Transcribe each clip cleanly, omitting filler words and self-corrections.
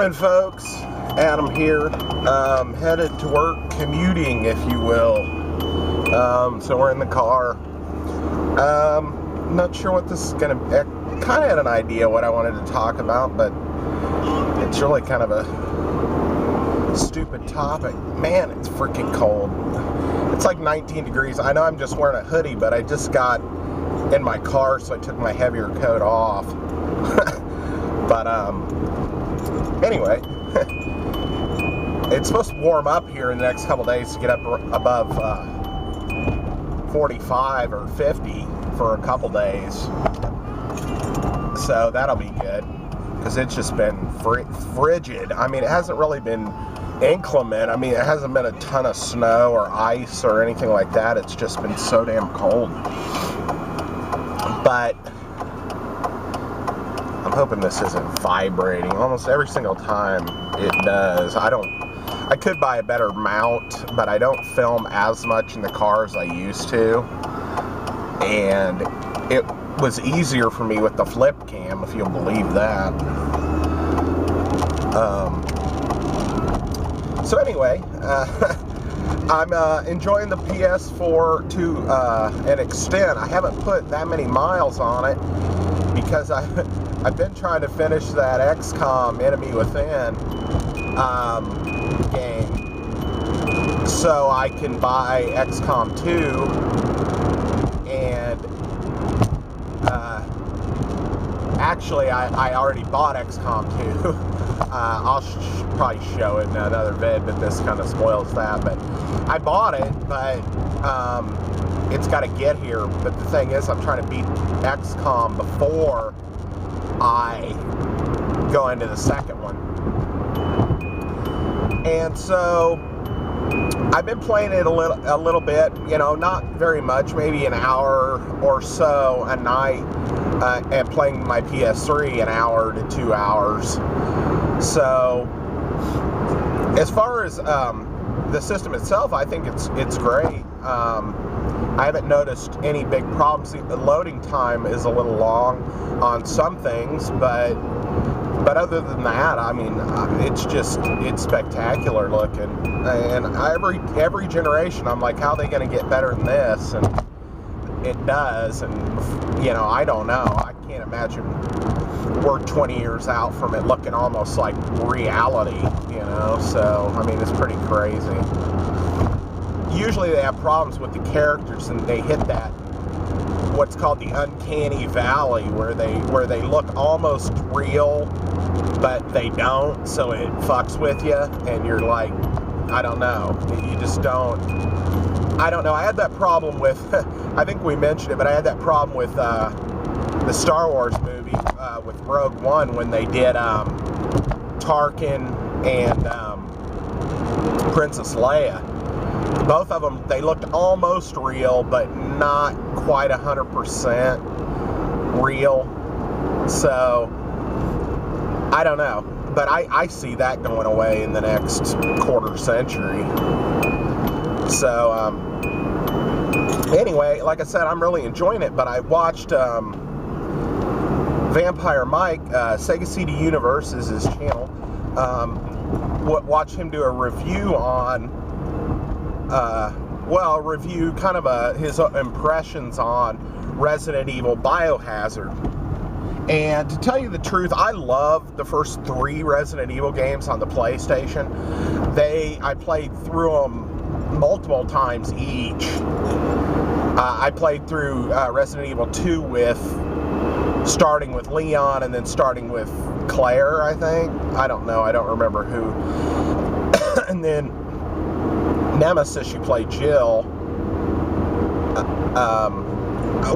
Morning, folks. Adam here. Headed to work, commuting, if you will. So we're in the car. Not sure what this is going to be. I kind of had an idea what I wanted to talk about, but it's really kind of a stupid topic. Man, it's freaking cold. It's like 19 degrees. I know I'm just wearing a hoodie, but I just got in my car, so I took my heavier coat off. But, anyway, it's supposed to warm up here in the next couple days to get up above 45 or 50 for a couple days. So that'll be good, because it's just been frigid. I mean, it hasn't really been inclement. I mean, it hasn't been a ton of snow or ice or anything like that. It's just been so damn cold. But I'm hoping this isn't vibrating. Almost every single time it does. I could buy a better mount, but I don't film as much in the car as I used to. And it was easier for me with the flip cam, if you'll believe that. So anyway, I'm enjoying the PS4 to an extent. I haven't put that many miles on it because I've been trying to finish that XCOM Enemy Within game so I can buy XCOM 2. And actually I already bought XCOM 2. I'll probably show it in another vid, but this kind of spoils that. But I bought it, but it's got to get here. But the thing is, I'm trying to beat XCOM before I go into the second one. And so I've been playing it a little bit, you know, not very much, maybe an hour or so a night, and playing my PS3 an hour to 2 hours. So as far as the system itself, I think it's great. I haven't noticed any big problems. The loading time is a little long on some things, but other than that, I mean, it's spectacular looking. And every generation, I'm like, how are they going to get better than this? And it does. And you know, I don't know. I can't imagine we're 20 years out from it looking almost like reality, you know. So I mean, it's pretty crazy. Usually they have problems with the characters, and they hit that what's called the uncanny valley, where they look almost real, but they don't, so it fucks with you, and you're like, I don't know, you just don't. I don't know. I had that problem with I think we mentioned it, but I had that problem with the Star Wars movie with Rogue One, when they did Tarkin and Princess Leia. Both of them, they looked almost real, but not quite 100% real. So, I don't know. But I see that going away in the next quarter century. So, anyway, like I said, I'm really enjoying it. But I watched Vampire Mike, Sega CD Universe is his channel. Watch him do a review on review kind of his impressions on Resident Evil Biohazard. And to tell you the truth, I love the first 3 Resident Evil games on the PlayStation. I played through them multiple times each. I played through Resident Evil 2 starting with Leon, and then starting with Claire, I think. I don't know. I don't remember who. And then Nemesis, you play Jill.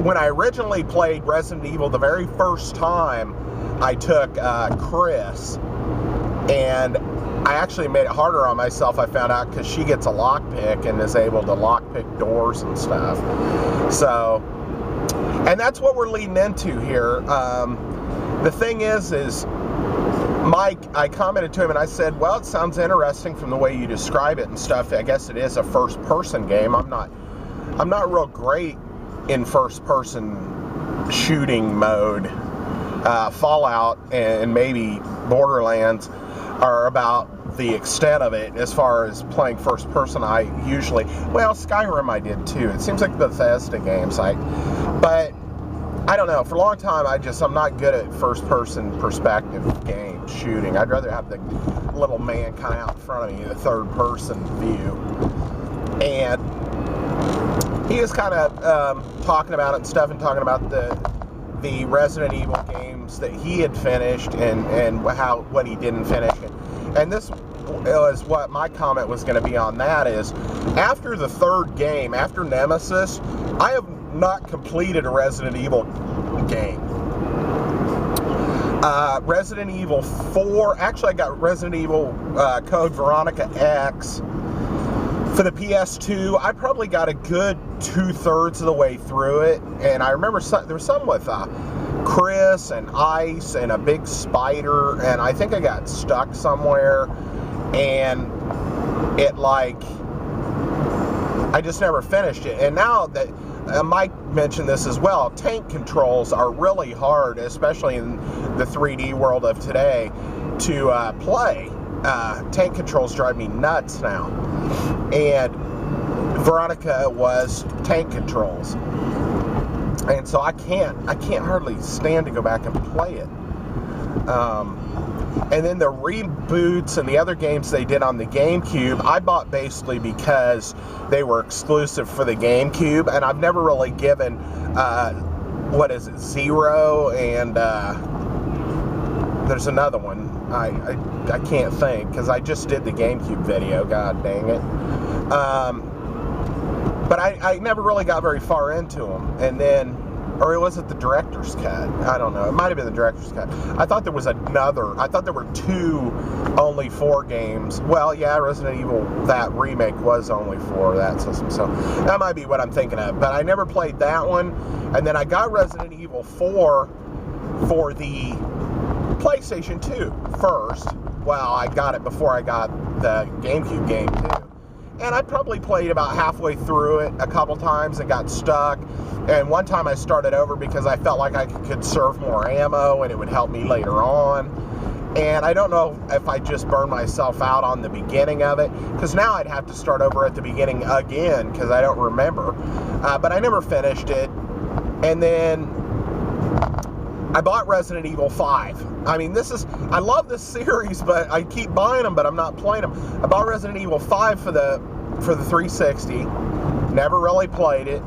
When I originally played Resident Evil the very first time, I took Chris, and I actually made it harder on myself, I found out, because she gets a lockpick and is able to lockpick doors and stuff. So, and that's what we're leading into here. The thing is Mike, I commented to him and I said, well, it sounds interesting from the way you describe it and stuff. I guess it is a first-person game. I'm not real great in first-person shooting mode. Fallout and maybe Borderlands. are about the extent of it as far as playing first person. Skyrim I did too. It seems like Bethesda games, but I don't know. For a long time, I'm not good at first person perspective games, shooting. I'd rather have the little man kind of out in front of me, the third person view. And he was kind of talking about it and stuff, and talking about the Resident Evil games that he had finished and what he didn't finish. And this was what my comment was going to be on that is, after the third game, after Nemesis, I have not completed a Resident Evil game. Resident Evil 4, actually I got Resident Evil Code Veronica X for the PS2. I probably got a good 2/3 of the way through it, and I remember there was some with Chris and Ice and a big spider, and I think I got stuck somewhere, and I just never finished it. And now that Mike mentioned this as well, tank controls are really hard, especially in the 3D world of today, to play. Tank controls drive me nuts now. And Veronica was tank controls. And so I can't hardly stand to go back and play it. And then the reboots and the other games they did on the GameCube, I bought basically because they were exclusive for the GameCube, and I've never really given, Zero, and there's another one. I can't think, because I just did the GameCube video, god dang it. But I never really got very far into them, and then, or was it the director's cut? I don't know. It might have been the director's cut. I thought there was another. I thought there were only 4 games. Well, yeah, Resident Evil, that remake was only for that system, so that might be what I'm thinking of. But I never played that one. And then I got Resident Evil 4 for the PlayStation 2 first. Well, I got it before I got the GameCube game too. And I probably played about halfway through it a couple times and got stuck. And one time I started over because I felt like I could conserve more ammo and it would help me later on. And I don't know if I just burned myself out on the beginning of it, because now I'd have to start over at the beginning again because I don't remember. But I never finished it. And then I bought Resident Evil 5. I mean, I love this series, but I keep buying them, but I'm not playing them. I bought Resident Evil 5 for the 360. Never really played it.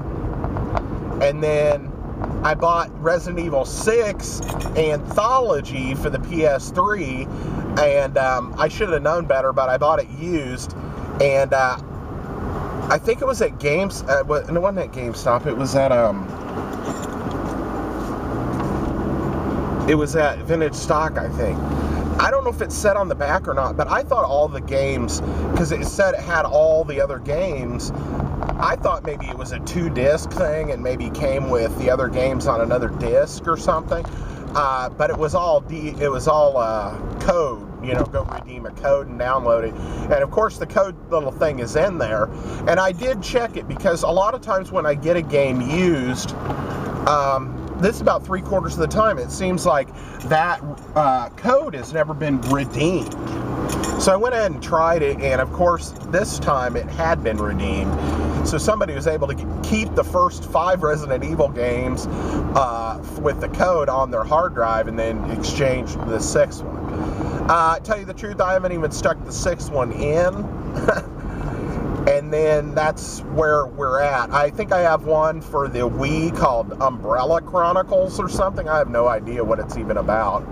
And then I bought Resident Evil 6 Anthology for the PS3, and I should have known better, but I bought it used, and I think it was at it wasn't at GameStop, it was at Vintage Stock, I think. I don't know if it said on the back or not, but I thought all the games, because it said it had all the other games, I thought maybe it was a 2-disc thing and maybe came with the other games on another disc or something. But it was all code. Go redeem a code and download it. And of course the code little thing is in there. And I did check it, because a lot of times when I get a game used, this is about 3/4 of the time, it seems like that code has never been redeemed. So I went ahead and tried it, and of course this time it had been redeemed. So somebody was able to keep the first 5 Resident Evil games with the code on their hard drive, and then exchange the 6th one. Tell you the truth, I haven't even stuck the 6th one in. And then that's where we're at. I think I have one for the Wii called Umbrella Chronicles or something. I have no idea what it's even about.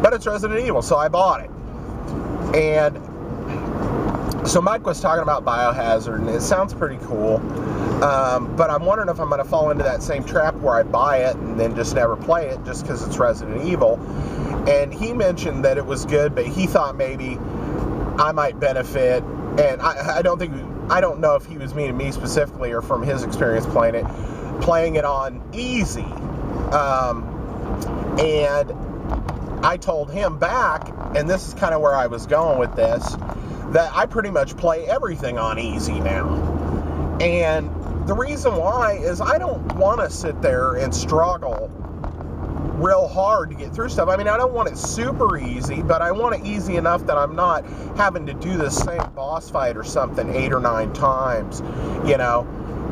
But it's Resident Evil, so I bought it. And so Mike was talking about Biohazard, and it sounds pretty cool. But I'm wondering if I'm going to fall into that same trap where I buy it and then just never play it just because it's Resident Evil. And he mentioned that it was good, but he thought maybe I might benefit. And I don't know if he was meaning me specifically or from his experience playing it on easy. And I told him back, and this is kind of where I was going with this, that I pretty much play everything on easy now. And the reason why is I don't want to sit there and struggle real hard to get through stuff. I mean, I don't want it super easy, but I want it easy enough that I'm not having to do the same boss fight or something 8 or 9 times, you know.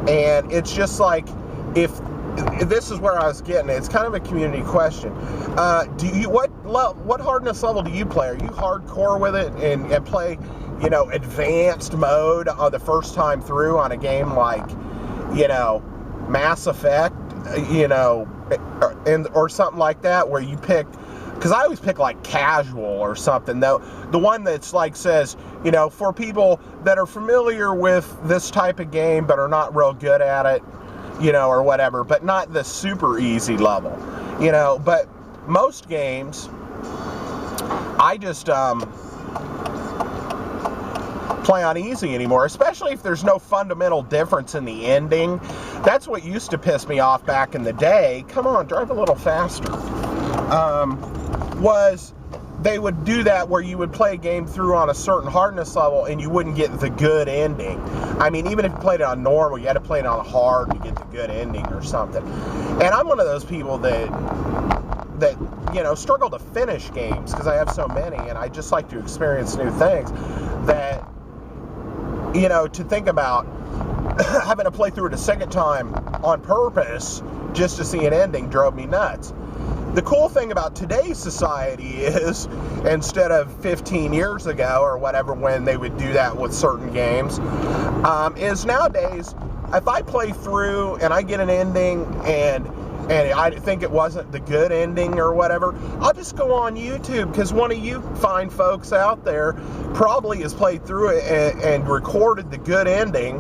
And it's just like, if this is where I was getting it. It's kind of a community question. What hardness level do you play? Are you hardcore with it and play, you know, advanced mode the first time through on a game like, you know, Mass Effect, you know, or something like that, where you pick, because I always pick like casual or something, though, the one that's like says, you know, for people that are familiar with this type of game but are not real good at it, you know, or whatever, but not the super easy level, you know. But most games, I just play on easy anymore, especially if there's no fundamental difference in the ending. That's what used to piss me off back in the day. Come on, drive a little faster. Was they would do that where you would play a game through on a certain hardness level and you wouldn't get the good ending. I mean, even if you played it on normal, you had to play it on hard to get the good ending or something. And I'm one of those people that you know, struggle to finish games because I have so many, and I just like to experience new things. That, you know, to think about having to play through it a second time on purpose just to see an ending drove me nuts. The cool thing about today's society is, instead of 15 years ago or whatever when they would do that with certain games, is nowadays, if I play through and I get an ending and I think it wasn't the good ending or whatever, I'll just go on YouTube, because one of you fine folks out there probably has played through it and recorded the good ending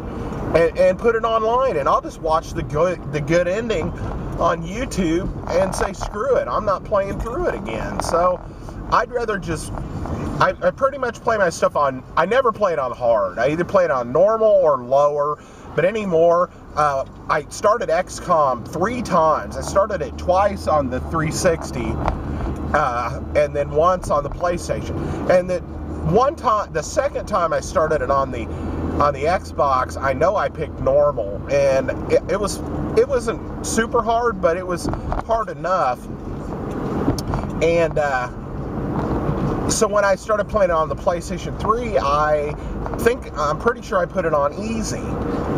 and put it online, and I'll just watch the good ending on YouTube and say, screw it, I'm not playing through it again. So I'd rather just, I pretty much play my stuff on, I never play it on hard. I either play it on normal or lower, but anymore, I started XCOM 3 times. I started it twice on the 360, and then once on the PlayStation. And the second time I started it on the Xbox, I know I picked normal, and it wasn't super hard, but it was hard enough. And so when I started playing it on the PlayStation 3, I'm pretty sure I put it on easy,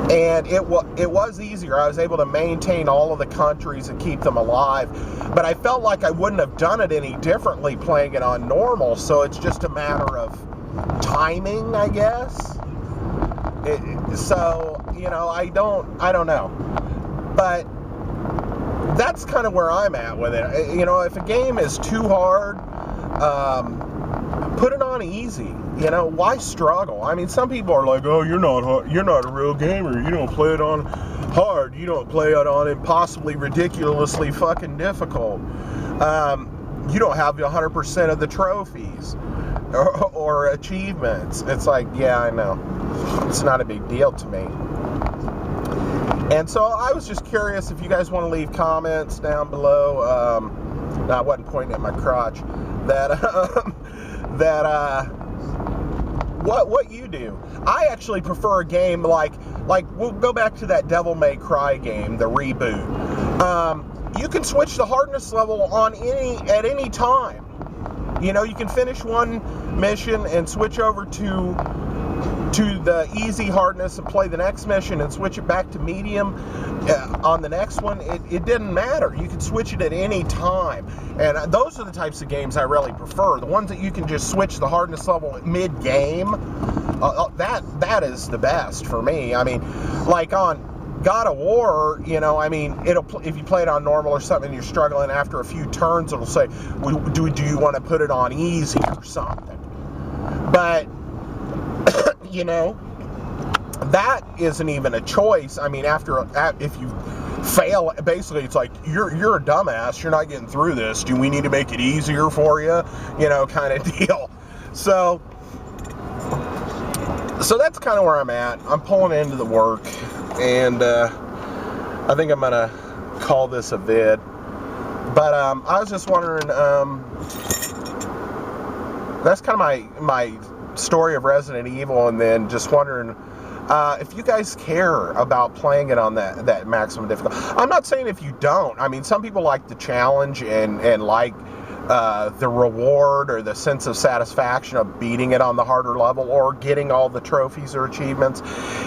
and it was easier. I was able to maintain all of the countries and keep them alive, but I felt like I wouldn't have done it any differently playing it on normal. So it's just a matter of timing, I guess. So, you know, I don't know, but that's kind of where I'm at with it. You know, if a game is too hard, put it on easy. You know, why struggle? I mean, some people are like, oh, you're not a real gamer, you don't play it on hard, you don't play it on impossibly, ridiculously fucking difficult, you don't have 100% of the trophies or achievements. It's like, yeah, I know, it's not a big deal to me. And so I was just curious if you guys want to leave comments down below. No, I wasn't pointing at my crotch. What you do. I actually prefer a game like we'll go back to that Devil May Cry game, the reboot. You can switch the hardness level at any time. You know, you can finish one mission and switch over to the easy hardness and play the next mission and switch it back to medium on the next one. It didn't matter. You can switch it at any time. And those are the types of games I really prefer. The ones that you can just switch the hardness level mid-game, that is the best for me. I mean, like on God of War, you know, I mean, if you play it on normal or something and you're struggling, after a few turns, it'll say, do you want to put it on easy or something? But you know, that isn't even a choice. I mean, if you fail, basically it's like, you're a dumbass, you're not getting through this, do we need to make it easier for you, you know, kind of deal. So that's kind of where I'm at. I'm pulling into the work, and I think I'm gonna call this a vid. But I was just wondering, that's kind of my story of Resident Evil, and then just wondering if you guys care about playing it on that maximum difficulty. I'm not saying if you don't. I mean, some people like the challenge and like the reward or the sense of satisfaction of beating it on the harder level or getting all the trophies or achievements.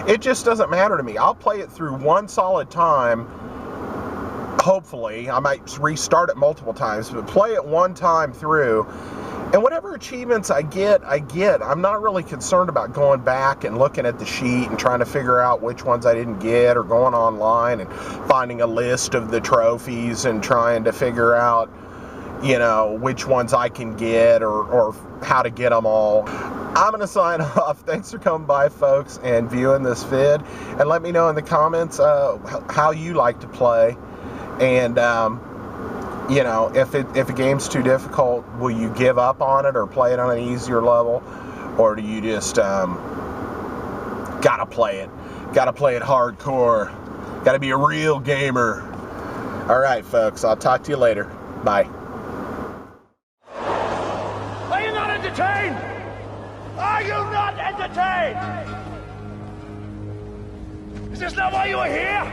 It just doesn't matter to me. I'll play it through one solid time. Hopefully, I might restart it multiple times, but play it one time through. And whatever achievements I get. I'm not really concerned about going back and looking at the sheet and trying to figure out which ones I didn't get, or going online and finding a list of the trophies and trying to figure out, you know, which ones I can get or how to get them all. I'm going to sign off. Thanks for coming by, folks, and viewing this vid. And let me know in the comments how you like to play. And, you know, if a game's too difficult, will you give up on it or play it on an easier level? Or do you just gotta play it? Gotta play it hardcore. Gotta be a real gamer. Alright, folks, I'll talk to you later. Bye. Are you not entertained? Are you not entertained? Is this not why you are here?